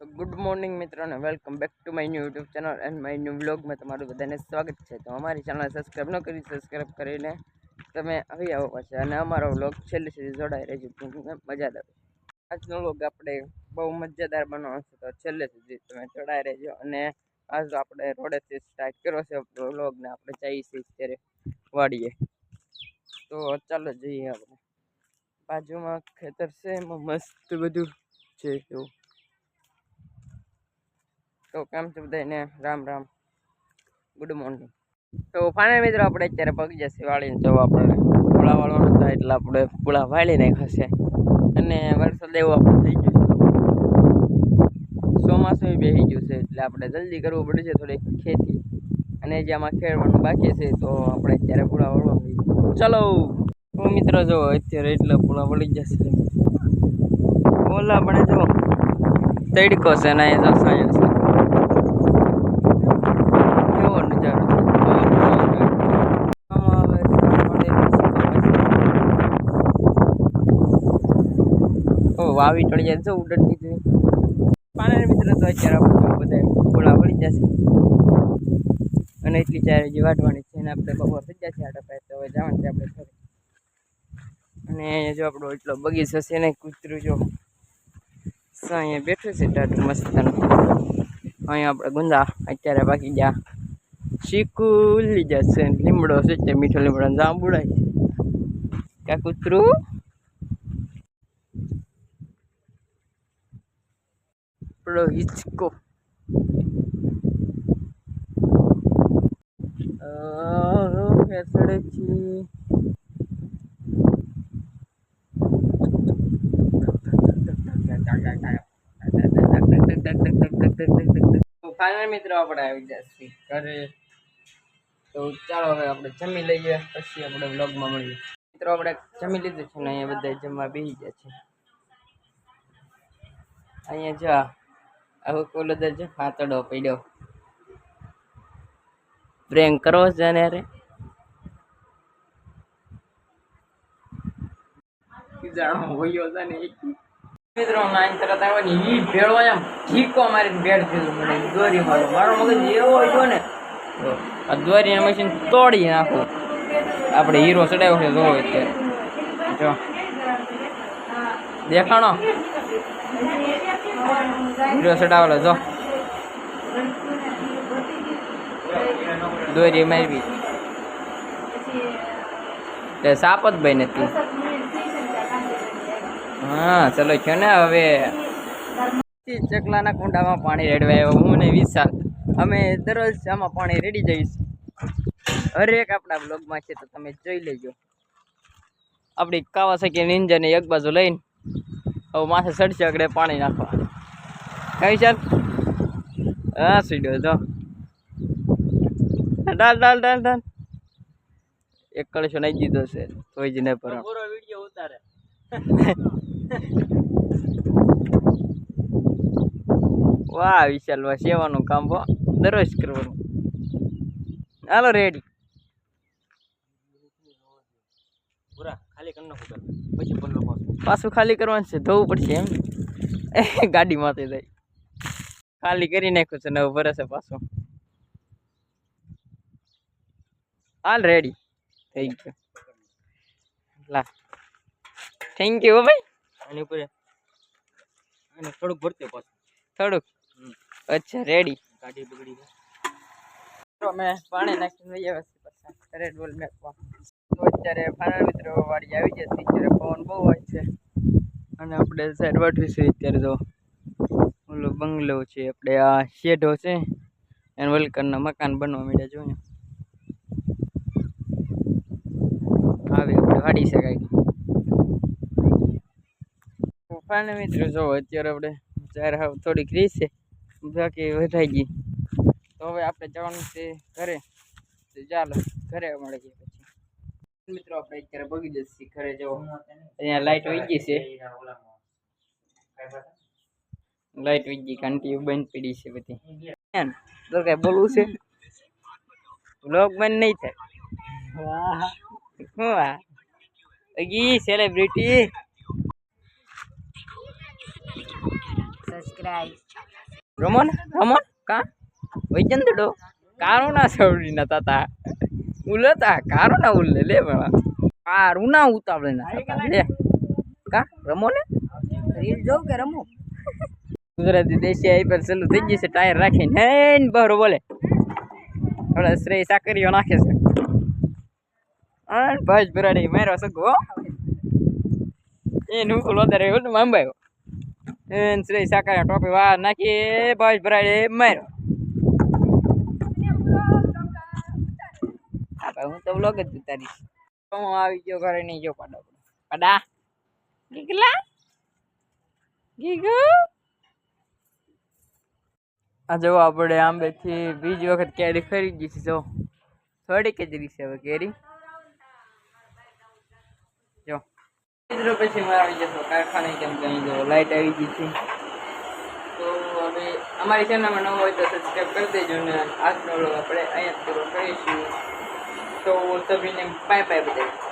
તો good morning મિત્રો અને welcome back to my new YouTube channel and my new વ્લોગમાં તમારું બધાને સ્વાગત છે. તો અમારી ચેનલ સબસ્ક્રાઈબ ન કરી સબસ્ક્રાઈબ કરીને તમે આવી આવો પાછા અને અમારો વ્લોગ છેલ્લે સુધી જોડાઈ રહેજો, મજા આવે. આજનો વ્લોગ આપણે બહુ મજાદાર બનાવવાનો છે, તો છેલ્લે સુધી તમે જોડાઈ રહેજો. અને આજ આપણે રોડેથી સ્ટાર્ટ કર્યો છે વ્લોગને, આપણે જઈએ છીએ અત્યારે વાડીએ. તો ચાલો જઈએ. આપણે બાજુમાં ખેતર છે, એમાં મસ્ત બધું છે. તો કેમ છે બધાને? Ram Ram, good morning. તો ફાઇનલ મિત્રો આપણે અત્યારે પગી જશે વાળીને. જો આપણે પુળા વાળવાનું હતા એટલે આપણે પુળા વાળી નાખ્યા છે. અને વરસાદ એવો આપણે થઈ ગયું છે, ચોમાસું બેસી ગયું છે એટલે આપણે જલ્દી કરવું પડશે થોડીક ખેતી. અને જે આમાં ખેડવાનું બાકી છે તો આપણે અત્યારે પુળા વાળવા ચલો. તો મિત્રો જો અત્યારે એટલા પુળા વળી જશે. ઓલા પણ જો તડકો છે ને અહીંયા જો સાંજ છે. વાવી ટળી જાય છે ઉડટ કીધું પાણી મિત્ર. તો અત્યારે આપણે બધા ગોળા વળી જશે અને એટલી ચાર હજી વાટવાની છે ને આપણે બપોર થઈ જશે આડા પાસે. તો હવે જવાનું છે આપણે ઘરે. અને જો આપણો એટલો બગીચો છે ને, કૂતરું જો અહીંયા બેઠું છે ટાટું મસ્ત. અહીંયા આપણે ગુંદા અત્યારે બાકી ગયા શીકુ લીધા છે. લીમડો છે ત્યાં મીઠો લીમડો જાંબુડાય છે. ક્યાં કૂતરું આપણો હિચકો ફેસડે છે. ફાઇનલ મિત્રો આપણે આવી જશે ઘરે. તો ચાલો હવે આપણે જમી લઈએ, પછી આપણે વ્લોગમાં મળીએ. મિત્રો આપણે જમી લીધું છે ને અહીંયા બધા જમવા બેસી ગયા છે. અહીંયા જો આવું કોલદર છે, ફાતડો પડ્યો પ્રેન્ક કરો છે ને રે. મિત્રો નાઈન તરત આવ્યો ને ઈ ભેળો એમ ઠીકો મારીને બેડ દીધું મને દોરી મારો મગજ એવો હોય ને તો આ દોરી મશીન તોડી નાખું. આપણે હીરો ચડાવ્યો છે જોવો અત્યારે જો દેખાણો હીરો ચડાવેલો જો દોરી મારવી એટલે સાપ જ ભાઈ નથી. હા ચલો છે ને. હવે ચકલાના કુંડામાં પાણી રેડવાય હું ને વિશાલ અમે દરરોજ આમાં પાણી રેડી જઈશ. હરેક આપણા બ્લોગમાં છે તો તમે જોઈ લેજો. આપણી કાવાસાકી નિંજાને એક બાજુ લઈને હવે માથે ચડશે આગળ પાણી નાખવા. કઈ ચાલ હા સીડ્યો જો ડાલ ડાલ ડાલ ડાલ એક કળશો નાખી દીધો છે તોય જ નહીં પર વિડીયો ઉતારે. વાહ વિશાલ વાહ સેવાનું કામ દરરોજ કરવાનું. હાલો રેડી પાછું ખાલી કરવાનું છે, ધોવું પડશે એમ. ગાડી માથે જાય ખાલી કરી નાખ્યું છે, નવું ભરસે પાછું. હાલ રેડી થઈ ગયું. લા થેન્ક યુ ભાઈ. આની ઉપર અને થોડુંક ભરતે પાછું થોડુંક. અચ્છા રેડી. ગાડી બગડી ગઈ. મેં પાણી નાખીને લઈ આવ્યા પછી રેડ બોલ મેકવા. તો અત્યારે ફાઇનલ મિત્રો વાડી આવી જશે. અત્યારે પવન બહુ હોય છે અને આપણે સાઈડ વાઠવી છે. અત્યારે તો ઓલો બંગલો છે, આપણે આ શેઢો છે એને વલકરના મકાન બનવા માંડ્યા. જો આવી આપણે વાડી છે કાંઈક. ફાઇનલ મિત્રો જો અત્યારે આપણે જ્યારે થોડીક રીસ છે બાકી વધાઈ ગઈ. તો હવે આપણે જવાનું છે ઘરે. તો ચાલો ઘરે મળે છે પછી. મિત્રો આપણે અત્યારે પગી જશે ઘરે. જો અહીંયા લાઈટ વહી ગઈ છે, લાઈટ વહી ગઈ, ઘંટી બંધ પડી છે બધી. તો કઈ બોલવું છે? વ્લોગ બંધ નહીં થાય. શું આ સેલિબ્રિટી રમણ રમણ કા વૈજંતડો કારુણા સવડીના તાતા ઉલતા કારુણા ઉલ્લે લે બળા કારુણા ઉતાવળે ના તાતા લે કા રમો ને રીલ જો કે રમો ગુજરાતી દેશી આઈ પર ચાલુ થઈ ગઈ છે ટાયર રાખીને હેન બહરો બોલે થોડા શ્રેય સાકરીઓ નાખે છે અને ભાઈ બરાડી મારો સગો એ નુકુલ વધારે ઓલું માંબાયો એન શ્રેય સાકરીઓ ટોપી વા નાખી ભાઈ બરાડી મારો હું તો વ્લોગ જ ઉતારીશ હું આવી ગયો ઘરે નહીં જો પાડો પાડા ગીગલા ગીગુ આ જો આપણે આંબેથી બીજી વખત કેરી ખરીદી છે જો થોડીક જ રહી છે હવે કેરી જો મિત્રો પછી મારે આવી જશો કારખાને કેમ કहीं જો લાઈટ આવી ગઈ છે તો હવે અમારી ચેનલમાં નવો હોય તો સબસ્ક્રાઈબ કરી દેજો ને આજનો વ્લોગ આપણે અહીંયા જ પૂરો કરીશું તો સભીને બાય બાય બધાય